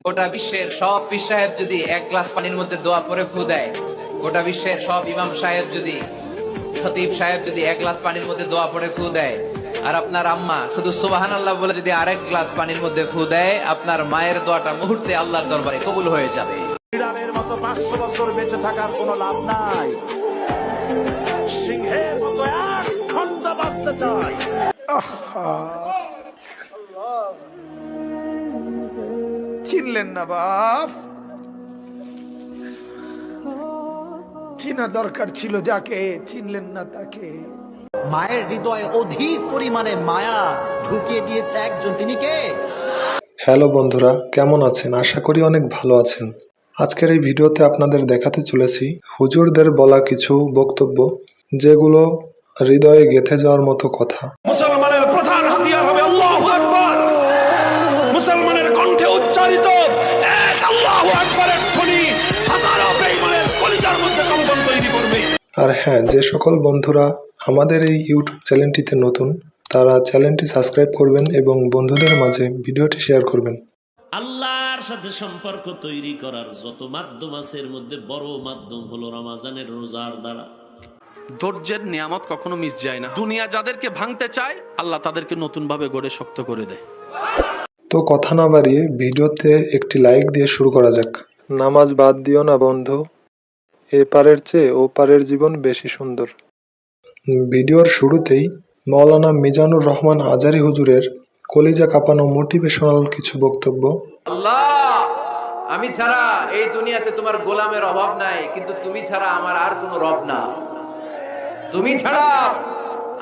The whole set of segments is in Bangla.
গোটা বিশ্বের সব পীর সাহেব যদি এক গ্লাস পানির মধ্যে দোয়া পরে ফু দেয়, গোটা বিশ্বের সব ইমাম সাহেব যদি, খতিব সাহেব যদি এক গ্লাস পানির মধ্যে দোয়া পরে ফু দেয়, আর আপনার আম্মা শুধু সুবহানাল্লাহ বলে যদি আরেক গ্লাস পানির মধ্যে ফু দেয়, আপনার মায়ের দোয়াটা মুহূর্তে আল্লাহর দরবারে কবুল হয়ে যাবে। বিড়ালের মতো 500 বছর বেঁচে থাকার কোনো লাভ নাই, সিংহের মতো এক ঘন্টা বাঁচতে চাই। চিনলেন না বাপ, চিনা দরকার ছিল যাকে, চিনলেন না তাকে। মায়ের হৃদয়ে অধিক পরিমাণে মায়া ঢুকিয়ে দিয়েছে একজন, তিনি কে? হ্যালো বন্ধুরা, কেমন আছেন? আশা করি অনেক ভালো আছেন। আজকের এই ভিডিওতে আপনাদের দেখাতে চলেছি হুজুরদের বলা কিছু বক্তব্য, যেগুলো হৃদয়ে গেঁথে যাওয়ার মতো কথা। মুসলমানের প্রধান হাতিয়ার হবে আল্লাহু আকবার। মুসলমানের কণ্ঠে উচ্চারিত এক আল্লাহু আকবারের ধ্বনি হাজারো বেঈমানের কলিজার মধ্যে কম্পন তৈরি করবে। আর হ্যাঁ, যে সকল বন্ধুরা আমাদের এই ইউটিউব চ্যানেলটিতে নতুন, তারা চ্যানেলটি সাবস্ক্রাইব করবেন এবং বন্ধুদের মাঝে ভিডিওটি শেয়ার করবেন। আল্লাহর সাথে সম্পর্ক তৈরি করার যত মাধ্যম আছে, এর মধ্যে বড় মাধ্যম হলো রমজানের রোজার দ্বারা। ধৈর্যের নিয়ামত কখনো মিস যায় না। দুনিয়া যাদেরকে ভাঙতে চায়, আল্লাহ তাদেরকে নতুন ভাবে গড়ে শক্ত করে দেয়। তো কথা না বাড়িয়ে ভিডিওতে একটি লাইক দিয়ে শুরু করা যাক। নামাজ বাদ দিও না বন্ধু, এপারের চেয়ে ওপারের জীবন বেশি সুন্দর। ভিডিওর শুরুতেই মাওলানা মিজানুর রহমান আজারি হুজুরের কলিজা কাঁপানো মোটিভেশনাল কিছু বক্তব্য। আল্লাহ, আমি ছাড়া এই দুনিয়াতে তোমার গোলামের অভাব নাই, কিন্তু তুমি ছাড়া আমার আর কোনো রব না। তুমি ছাড়া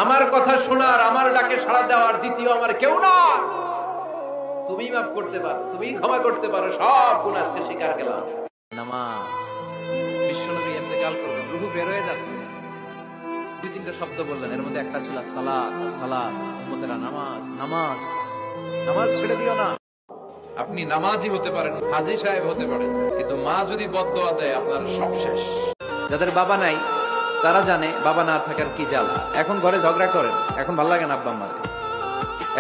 আমার কথা শোনার, আমার ডাকে সাড়া দেওয়ার দ্বিতীয় আমার কেউ না। তুমি মাফ করতে পারো, তুমি ক্ষমা করতে পারো, সব গুনাহ আজকে স্বীকার করলাম। নামাজ, বিশ্বনবী ইন্তেকাল করলেন, রূহ বের হয়ে যাচ্ছে, দুই তিনটা শব্দ বললেন, এর মধ্যে একটা ছিল সালাত। সালাত, উম্মতেরা নামাজ, নামাজ, নামাজ ছেড়ে দিও না। আপনি নামাজি হতে পারেন, হাজী সাহেব হতে পারেন, কিন্তু মা যদি বদদোয়া দেয় আপনার সব শেষ। যাদের বাবা নাই তারা জানে বাবা না থাকার কি জ্বালা। এখন ঘরে ঝগড়া করেন, এখন ভালো লাগে না আব্বা আম্মারে,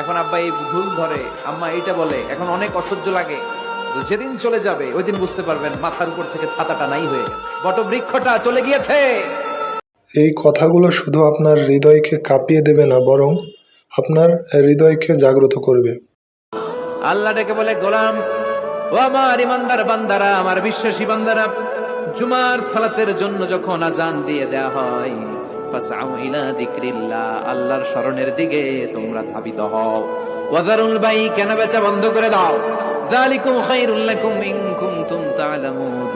এখন আব্বা এই ভুল ধরে, আম্মা এইটা বলে, এখন অনেক অসহ্য লাগে। যেদিন চলে যাবে ওই দিন বুঝতে পারবেন মাথার উপর থেকে ছাতাটা নাই হয়ে গেছে, বটবৃক্ষটা চলে গিয়েছে। এই কথাগুলো শুধু আপনার হৃদয়কে কাঁপিয়ে দেবে না, বরং আপনার হৃদয়কে জাগ্রত করবে। আল্লাহ ডেকে বলে, গোলাম, ও আমার ইমানদার বান্দারা, আমার বিশ্বাসী বান্দারা, জুমার সালাতের জন্য যখন আজান দিয়ে দেয়া হয়, ফাসআউ ইলা যিকরিল্লাহ, আল্লাহর স্মরণের দিকে তোমরা ধাবিত হও। ওয়াযারুল বাই, কেনা বেচা বন্ধ করে দাও। যালিকুম খায়রুল লাকুম ইন কুনতুম তা'লামুন,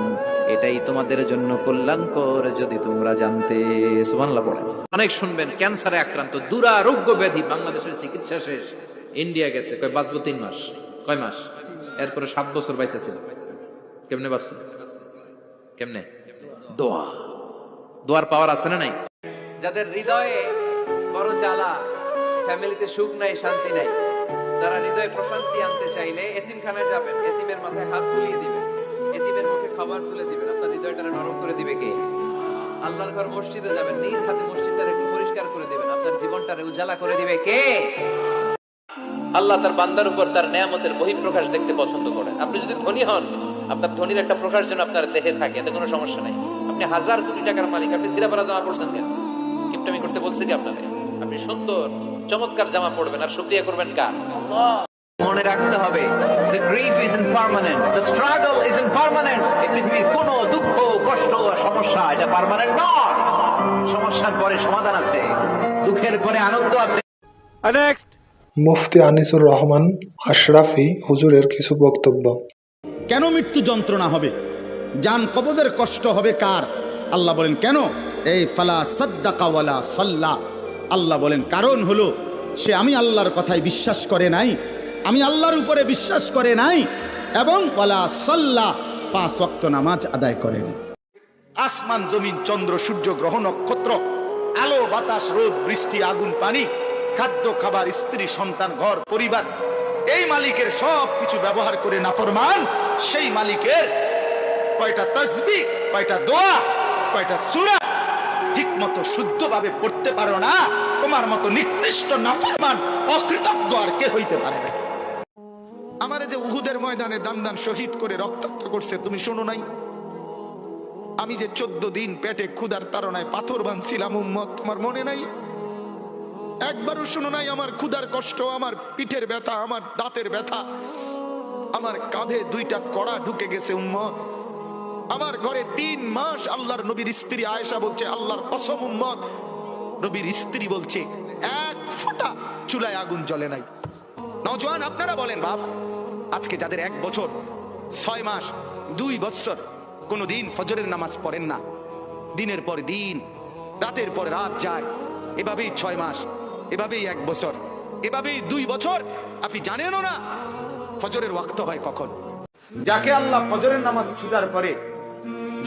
এটাই তোমাদের জন্য কল্যাণকর যদি তোমরা জানতে। সুবহানাল্লাহ পড়েন। অনেক শুনবেন ক্যান্সারে আক্রান্ত, দুরারোগ্য ব্যাধি, বাংলাদেশের চিকিৎসা শেষ, ইন্ডিয়া গেছে, কয় বাঁচবো 3 মাস। কয় মাস? এরপরে 7 বছর বাইসা ছিল। কেমনে বাঁচলো? কেমনে? দোয়া, দোয়ার পাওয়ার আছে না নাই? যাদের হৃদয়ে বড় জ্বালা, ফ্যামিলিতে সুখ নাই, শান্তি নাই, তারা হৃদয়ে প্রশান্তি আনতে চাইলে এতিমখানায় যাবেন, এতিমের মাথায় হাত তুলিয়ে দিবেন, এতিমের মুখে খাবার তুলে দিবেন, আপনার হৃদয়টা নরম করে দিবে কে? আল্লাহর ঘর মসজিদে যাবেন, নিজ হাতে মসজিদটা একটু পরিষ্কার করে দিবেন, আপনার জীবনটারে উজালা করে দিবে কে? আল্লাহ তার বান্দার উপর তার নেয়ামতের বহিঃপ্রকাশ দেখতে পছন্দ করেন। আপনি যদি ধনী হন, আপনার ধনীর একটা প্রকাশ যেন আপনার দেহে থাকে, এতে কোনো সমস্যা নাই। আপনি 1000 কোটি টাকার মালিক, আপনি সিরাপারা জামা পড়ছেন কেন? কিপটামি করতে বলছি কি আপনাদের? আপনি সুন্দর চমৎকার জামা পড়বেন আর শুকরিয়া করবেন কার? আল্লাহ। মনে রাখতে হবে, the grief isn't permanent, the struggle isn't permanent। এই পৃথিবীর কোনো দুঃখ, কষ্ট, সমস্যা এটা পার্মানেন্ট নয়। সমস্যার পরে সমাধান আছে, দুঃখের পরে আনন্দ আছে। নেক্সট, মুফতি আনিসুর রহমান আশরাফি হুজুরের কিছু বক্তব্য। কেন মৃত্যু যন্ত্রণা হবে, জান কবজের কষ্ট হবে কার? আল্লাহ বলেন কেন? এই ফালা সাদ্দাকা ওয়ালা সাল্লা, আল্লাহ বলেন কারণ হলো সে আমি আল্লাহর কথায় বিশ্বাস করে নাই, আমি আল্লাহর উপরে বিশ্বাস করে নাই, এবং ওয়ালা সাল্লা, 5 ওয়াক্ত নামাজ আদায় করেনি। আসমান, জমিন, চন্দ্র, সূর্য, গ্রহ, নক্ষত্র, আলো, বাতাস, রোদ, বৃষ্টি, আগুন, পানি, খাদ্য, খাবার, স্ত্রী, সন্তান, ঘর, পরিবার, এই মালিকের সব কিছু ব্যবহার করে নাফরমান সেই মালিকের কয়টা তাসবিহ, কয়টা দোয়া, কয়টা সূরা ঠিক মতো শুদ্ধভাবে পড়তে পারো না, তোমার মতো নিকৃষ্ট নাফরমান অকৃতজ্ঞ আর কে হইতে পারে না। আমারে যে উহুদের ময়দানে দান দান শহীদ করে রক্তাক্ত করছে, তুমি শোনো নাই? আমি যে 14 দিন পেটে ক্ষুধার তাড়নায় পাথর বাঁধছিলাম উম্মত, তোমার মনে নাই? একবারও শোনো নাই আমার ক্ষুধার কষ্ট, আমার পিঠের ব্যথা, আমার দাঁতের ব্যথা, আমার কাঁধে 2টা কড়া ঢুকে গেছে উম্মত। আমার ঘরে 3 মাস আল্লাহর নবীর স্ত্রী আয়েশা বলছে, আল্লাহর কসম উম্মত, নবীর স্ত্রী বলছে 1 ফোঁটা চুলায় আগুন জ্বলে নাই। নওজোয়ান আপনারা বলেন বাপ, আজকে যাদের 1 বছর 6 মাস 2 বছর কোনদিন ফজরের নামাজ পড়েন না, দিনের পর দিন রাতের পর রাত যায়, এভাবেই 6 মাস, এভাবেই 1 বছর, এভাবেই 2 বছর, আপনি জানেনও না ফজরের ওয়াক্ত হয় কখন। যাকে আল্লাহ ফজরের নামাজ ছুটার পরে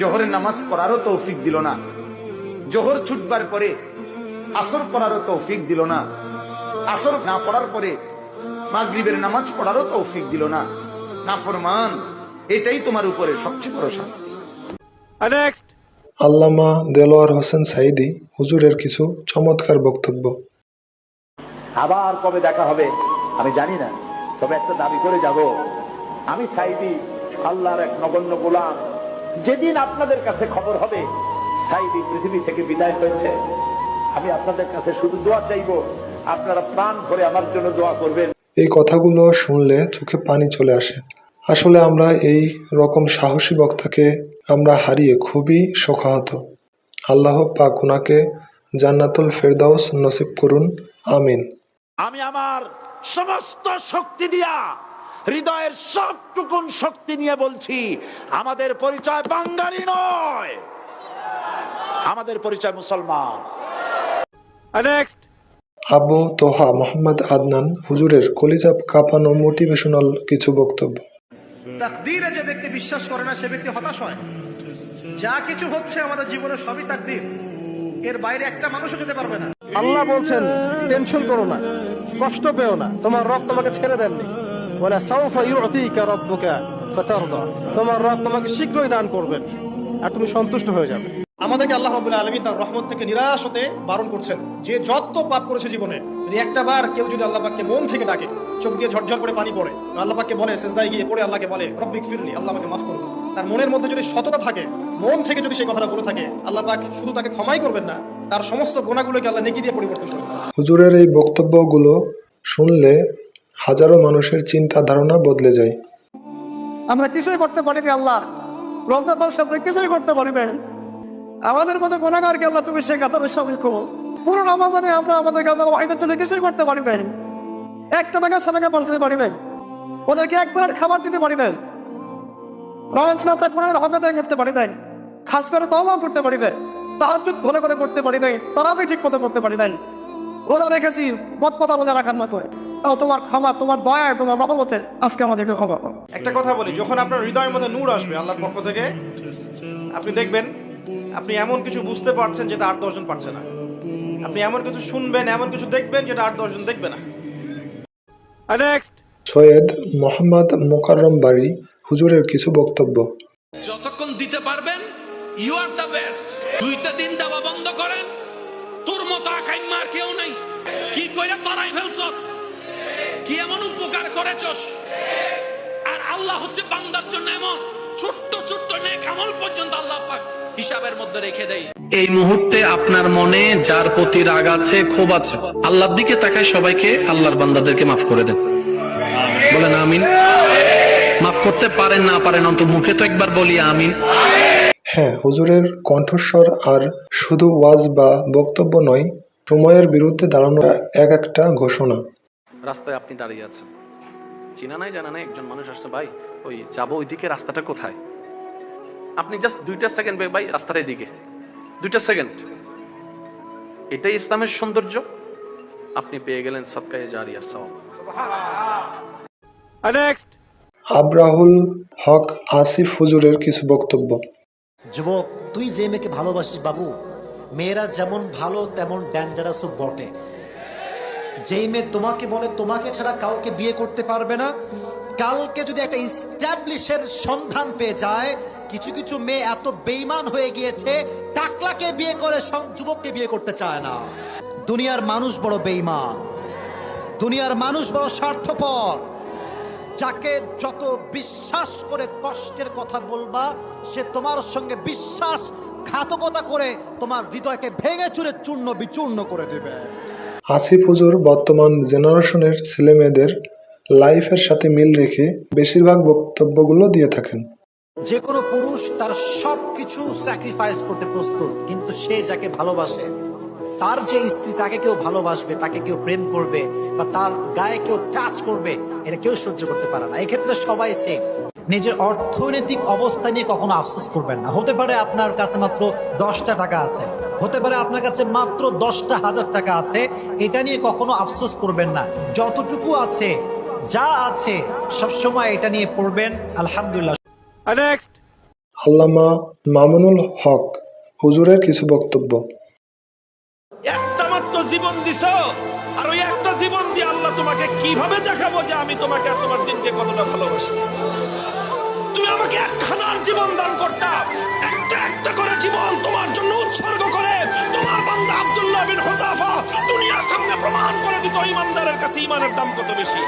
জোহরের নামাজ পড়ারও তৌফিক দিল না, জোহর ছুটবার পরে আসর পড়ারও তৌফিক দিল না, আসর না পড়ার পরে মাগরিবের নামাজ পড়ারও তৌফিক দিল না, নাফরমান, এটাই তোমার উপরে সবচেয়ে বড় শাস্তি। আল্লামা দেলোয়ার হোসেন সাইদি হুজুরের কিছু চমৎকার বক্তব্য। আবার কবে দেখা হবে আমি জানি না, তবে একটা দাবি করে যাব, আমি সাইদি আল্লাহর এক নগণ্য গোলাম। যেদিন আপনাদের কাছে খবর হবে সাইদি পৃথিবী থেকে বিদায় হয়েছে, আমি আপনাদের কাছে শুধু দোয়া চাইব, আপনারা প্রাণ ভরে আমার জন্য দোয়া করবেন। এই কথাগুলো শুনলে চোখে পানি চলে আসে। আসলে আমরা এই রকম সাহসী বক্তাকে আমরা হারিয়ে খুবই শোকাহত। আল্লাহ পাক উনাকে জান্নাতুল ফেরদাউস নসিব করুন, আমিন। আমি আমার সমস্ত শক্তি দিয়া, হৃদয়ের সবটুকুন শক্তি নিয়ে বলছি, আমাদের পরিচয় বাঙালি নয়, আমাদের পরিচয় মুসলমান। আবু তোহা মোহাম্মদ আদনান হুজুরের কলিজা কাঁপানো মোটিভেশনাল কিছু বক্তব্য। তাকদীরে যে ব্যক্তি বিশ্বাস করে না সে ব্যক্তি হতাশ হয়। যা কিছু হচ্ছে আমাদের জীবনে সবই তাকদীর, এর বাইরে একটা মানুষও যেতে পারবে না। আল্লাহ বলছেন টেনশন করো না, কষ্ট পেও না, তোমার রব তোমাকে ছেড়ে দেননি। ওয়ালা সাউফা ইউতিকা রাব্বুকা ফাতারদা, তোমার রব তোমাকে শীঘ্রই দান করবেন আর তুমি সন্তুষ্ট হয়ে যাবে। আমাদেরকে আল্লাহ রাব্বুল আলামিন তার রহমত থেকে নিরাশ হতে বারণ করছেন। যে যত পাপ করেছে জীবনে, একটা বার কেউ যদি আল্লাহ পাককে মন থেকে ডাকে, চোখ দিয়ে ঝরঝর করে পানি পড়ে, আল্লাহ পাককে বলে, সিজদায় গিয়ে পড়ে আল্লাহকে বলে রব্বিক ফিরলি, আল্লাহ আমাকে মাফ করুন, তার মনের মধ্যে যদি সততা থাকে, মন থেকে যদি সেই কথাটা বলে থাকে, আল্লাহ পাক শুধু তাকে ক্ষমাই করবেন না, তার সমস্ত গুনাহগুলোকে আল্লাহ নেকি দিয়ে পরিবর্তন করবেন। হুজুরের এই বক্তব্যগুলো শুনলে হাজারো মানুষের চিন্তা ধারণা বদলে যায়। আমরা কিছুই করতে পারিনি আল্লাহ, রমজান মাস আমরা কিছুই করতে পারিনি, আমাদের মতো গুনাহগারকে আল্লাহ তুমি সেই কাতারে শামিল করো। পুরো রমজানে আমরা আমাদের গাজার ওয়াহিদের জন্য কিছুই করতে পারি নাই, 1 টাকা সাদাকা পৌঁছাতে পারি নাই, ওদেরকে একবার খাবার দিতে পারি নাই, রমজান আমরা কোরআনের হক আদায় করতে পারি নাই, খাস করে তওবা করতে পারি নাই, তাহাজ্জুদ ভালো করে করতে পারি নাই, তারাবি ঠিক মতো করতে পারি নাই, রোজা রেখেছি বদপতা রোজা রাখার মতো, তাও তোমার ক্ষমা, তোমার দয়া, তোমার রহমতে আজকে আমাদেরকে ক্ষমা করো। একটা কথা বলি, যখন আপনার হৃদয়ের মধ্যে নূর আসবে আল্লাহর পক্ষ থেকে, আপনি দেখবেন আপনি এমন কিছু বুঝতে পারছেন যেটা 8-10 জন পারছে না, আপনি এমন কিছু শুনবেন, এমন কিছু দেখবেন যেটা 8-10 জন দেখবে না। সৈয়দ মোহাম্মদ মোকাররম বাড়ি হুজুরের কিছু বক্তব্য। যতক্ষণ দিতে পারবেন ইউ আর দ্য বেস্ট। 2টা দিন দেওয়া বন্ধ করেন, তোর মতো আকাই মার কেউ নাই। কি কইরা তরাই ফেলছস, কি এমন উপকার করেছস, আর আল্লাহ হচ্ছে বান্দার জন্য এমন ছোট্ট ছোট্ট নেক আমল পর্যন্ত আল্লাহ পাক হিসাবের মধ্যে রেখে দেয়। এই মুহূর্তে আপনার মনে যার প্রতি রাগ আছে, ক্ষোভ আছে, আল্লাহর দিকে তাকায় সবাইকে আল্লাহর বান্দাদেরকে মাফ করে দেন, বলেন আমিন। মাফ করতে পারেন না পারেন, অন্তত মুখে তো একবার বলি আমিন। হ্যাঁ, হুজুরের কণ্ঠস্বর আর শুধু ওয়াজ বা বক্তব্য নয়, সময়ের বিরুদ্ধে দাঁড়ানো এক একটা ঘোষণা। রাস্তায় আপনি দাঁড়িয়ে আছেন, চিনা নাই জানা নাই একজন মানুষ আসছে, ভাই ওই যাবো ওইদিকে, রাস্তাটা কোথায়? আপনি জাস্ট 2টা সেকেন্ড ভাই রাস্তার এদিকে, 2টা সেকেন্ড, এটাই ইসলামের সৌন্দর্য। আপনি পেয়ে গেলেন সদকায়ে জারিয়ার সওয়াব। আবরাহুল হক আসিফ হুজুরের কিছু বক্তব্য। যুবক, তুই যে মেয়েকে ভালোবাসিস বাবু, মেয়েরা যেমন ভালো তেমন ডেঞ্জারাসও বটে। যেই মেয়ে তোমাকে বলে তোমাকে ছাড়া কাউকে বিয়ে করতে পারবে না, কালকে যদি একটা ইস্টাবলিশের সন্ধান পেয়ে যায়, কিছু কিছু মেয়ে এত বেঈমান হয়ে গিয়েছে টাকলাকে বিয়ে করে যুবককে বিয়ে করতে চায় না। দুনিয়ার মানুষ বড় বেঈমান, দুনিয়ার মানুষ বড় স্বার্থপর। যাকে যত বিশ্বাস করে কষ্টের কথা বলবা, সে তোমার সঙ্গে বিশ্বাসঘাতকতা করে তোমার হৃদয়কে ভেঙে চুরে চূর্ণ বিচূর্ণ করে দেবে। আসিফ হুজুর বর্তমান জেনারেশনের ছেলেমেয়েদের লাইফের সাথে মিল রেখে বেশিরভাগ বক্তব্যগুলো দিয়ে থাকেন। যে কোনো পুরুষ তার সবকিছু স্যাক্রিফাইস করতে প্রস্তুত, কিন্তু সে যাকে ভালোবাসে, তার যে স্ত্রী, তাকে কেউ ভালোবাসবে, তাকে কেউ প্রেম করবে বা তার গায়ে কেউ টাচ করবে, এটা কেউ সহ্য করতে পারে না। এক্ষেত্রে সবাই সেম। নিজের অর্থনৈতিক অবস্থা নিয়ে কখনো আফসোস করবেন না। হতে পারে আপনার কাছে মাত্র 10টা টাকা আছে, হতে পারে আপনার কাছে মাত্র 10টা হাজার টাকা আছে, এটা নিয়ে কখনো আফসোস করবেন না। যতটুকু আছে, যা আছে, সবসময় এটা নিয়ে পড়বেন আলহামদুলিল্লাহ। আল্লামা মামুনুল হক হুজুরের কিছু বক্তব্য। একটা মাত্র জীবন দিছো, আর ওই একটা জীবন দিয়ে আল্লাহ তোমাকে কিভাবে দেখাবো যে আমি তোমাকে আর তোমার দিনকে কতটা ভালোবাসি। তুমি আমাকে 1000 জীবন দান করতাম, একটা একটা করে জীবন তোমার জন্য উৎসর্গ করে তোমার বান্দা আব্দুল্লাহ বিন হুযাফা দুনিয়ার সামনে প্রমাণ করে দিত ঈমানদারের কাছে ঈমানের দাম কত বেশি।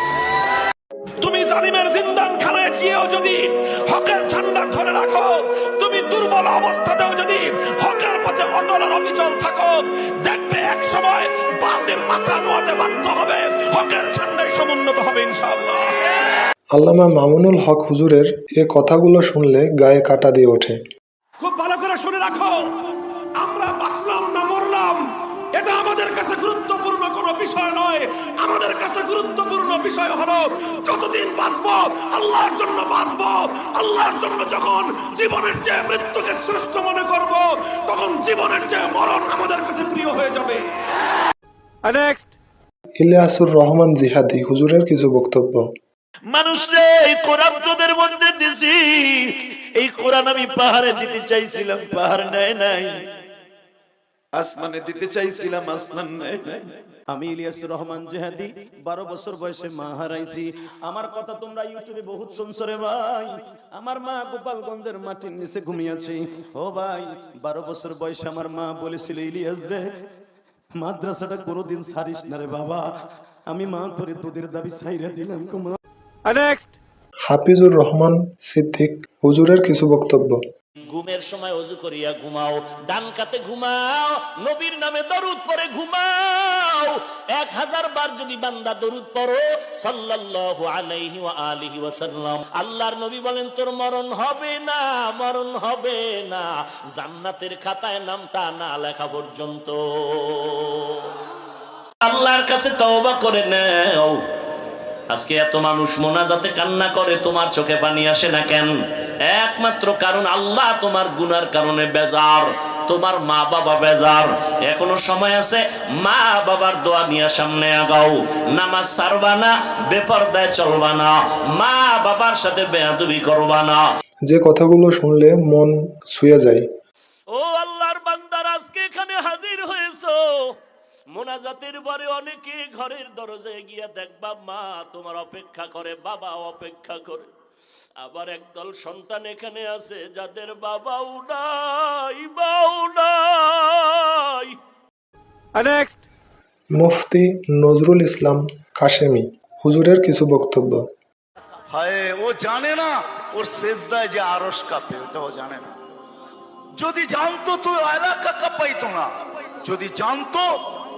তুমি জালিমের জিন্দানখানায় গিয়েও যদি হকের ঝান্ডা ধরে রাখো, তুমি দুর্বল অবস্থাতেও যদি হকের পথে অটল আর অবিচল থাকো, দেখবে এক সময় বাতিল মাথা নোয়াতে বাধ্য হবে, হকের ঝান্ডায় সমুন্নত হবে ইনশাআল্লাহ। আল্লামা মামুনুল হক হুজুরের এ কথাগুলো শুনলে গায়ে কাঁটা দিয়ে ওঠে। খুব ভালো করে শুনে রাখো, আমরা বাঁচলাম না মরলাম এটা আমাদের কাছে গুরুত্বপূর্ণ কোনো বিষয় নয়। আমাদের কাছে গুরুত্বপূর্ণ বিষয় হলো যতদিন বাঁচবো আল্লাহর জন্য বাঁচবো। আল্লাহর জন্য যখন জীবনের চেয়ে মৃত্যুকে শ্রেষ্ঠ মনে করব, তখন জীবনের চেয়ে মরণ আমাদের কাছে প্রিয় হয়ে যাবে। ইলিয়াসুর রহমান জিহাদি হুজুরের কিছু বক্তব্য। মানুষরে এই কোরআন তোদের মধ্যে দিছি, এই কোরআন আমি পাহাড়ে দিতে চাইছিলাম, পাহাড় নেয় নাই। আসমানে দিতে চাইছিলাম, আসমান নেয় নাই। আমি ইলিয়াসুর রহমান জিহাদি 12 বছর বয়সে মা হারাইছি। আমার কথা তোমরা ইউটিউবে বহুত শুনছো রে ভাই। আমার মা গোপালগঞ্জের মাটির নিচে ঘুমিয়েছে। ও ভাই, 12 বছর বয়সে আমার মা বলেছিল, ইলিয়াস রে, মাদ্রাসাটা কোনোদিন ছাড়িস না রে বাবা। আমি মা তোরে তোদের দাবি ছাইরা দিলাম। হাফিজুর রহমান সিদ্দিক হুজুরের কিছু বক্তব্য। ঘুমের সময় ওযু করিয়া ঘুমাও, ডান কাতে ঘুমাও, নবীর নামে দরুদ পড়ে ঘুমাও। 1000 বার যদি বান্দা দরুদ পড়ো সাল্লাল্লাহু আলাইহি ওয়া আলিহি ওয়াসাল্লাম, আল্লাহর নবী বলেন তোর মরণ হবে না, মরণ হবে না, জান্নাতের খাতায় নামটা না লেখা পর্যন্ত। আল্লাহর কাছে তওবা করে নাও। আজকে এত মানুষ মোনাজাতে কান্না করে, তোমার চোখে পানি আসে না কেন? একমাত্র কারণ আল্লাহ তোমার গুনার কারণে বেজার, তোমার মা বাবা বেজার। এখনো সময় আছে, মা বাবার দোয়া নিয়ে সামনে আগাও। নামাজ ছাড়বা না, বেপরদায় চলবা না, মা বাবার সাথে বেয়াদবি করবা না। যে কথাগুলো শুনলে মন ছুঁয়ে যায়। ও আল্লাহর বান্দারা, আজকে এখানে হাজির হয়েছো, মোনাজাতের পরে অনেকে ঘরের দরজায় গিয়া দেখবা মা তোমার অপেক্ষা করে, বাবা অপেক্ষা করে। আবার একদল সন্তান এখানে আছে যাদের বাবাও নাই, মাও নাই। মুফতি নজরুল ইসলাম কাশেমি হুজুরের কিছু বক্তব্য। হায়, ও জানে না ওর সেজদায় যে আরশ কাঁপে, ওটাও জানে না। যদি জানতো তো এলাকা কাঁপাইতো না, যদি জানতো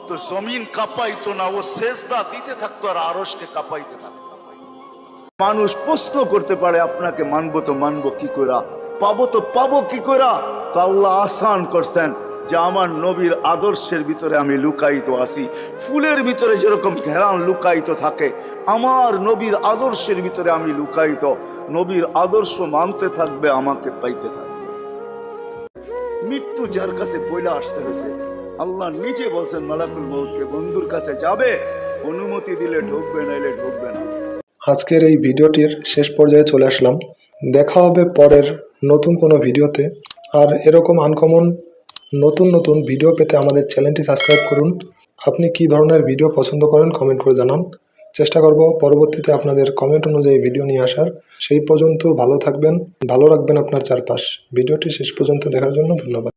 তো জমিন কাঁপাইতো না। ও সেজদা দিতে থাকতো আর আরশকে কাঁপাইতে থাকতো। মানুষ প্রশ্ন করতে পারে, আপনাকে মানবো তো মানবো কি করে, পাবো তো পাবো কি করে। তো আল্লাহ আসান করছেন যে আমার নবীর আদর্শের ভিতরে আমি লুকায়িত আছি। ফুলের ভিতরে যেরকম ঘেরান লুকায়িত থাকে, আমার নবীর আদর্শের ভিতরে আমি লুকায়িত। নবীর আদর্শ মানতে থাকবে, আমাকে পাইতে থাকবে। মৃত্যু যার কাছে পয়লা আসতে হয়েছে, আল্লাহ নিজে বলছেন মালাকুল মউতকে, বন্ধুর কাছে যাবে, অনুমতি দিলে ঢুকবে, নাইলে ঢুকবে না। আজকের এই ভিডিওটির শেষ পর্যায়ে চলে আসলাম। দেখা হবে পরের নতুন কোনো ভিডিওতে। আর এরকম আনকমন নতুন নতুন ভিডিও পেতে আমাদের চ্যানেলটি সাবস্ক্রাইব করুন। আপনি কি ধরনের ভিডিও পছন্দ করেন কমেন্ট করে জানান। চেষ্টা করব পরবর্তীতে আপনাদের কমেন্ট অনুযায়ী ভিডিও নিয়ে আসার। সেই পর্যন্ত ভালো থাকবেন, ভালো রাখবেন আপনার চারপাশ। ভিডিওটি শেষ পর্যন্ত দেখার জন্য ধন্যবাদ।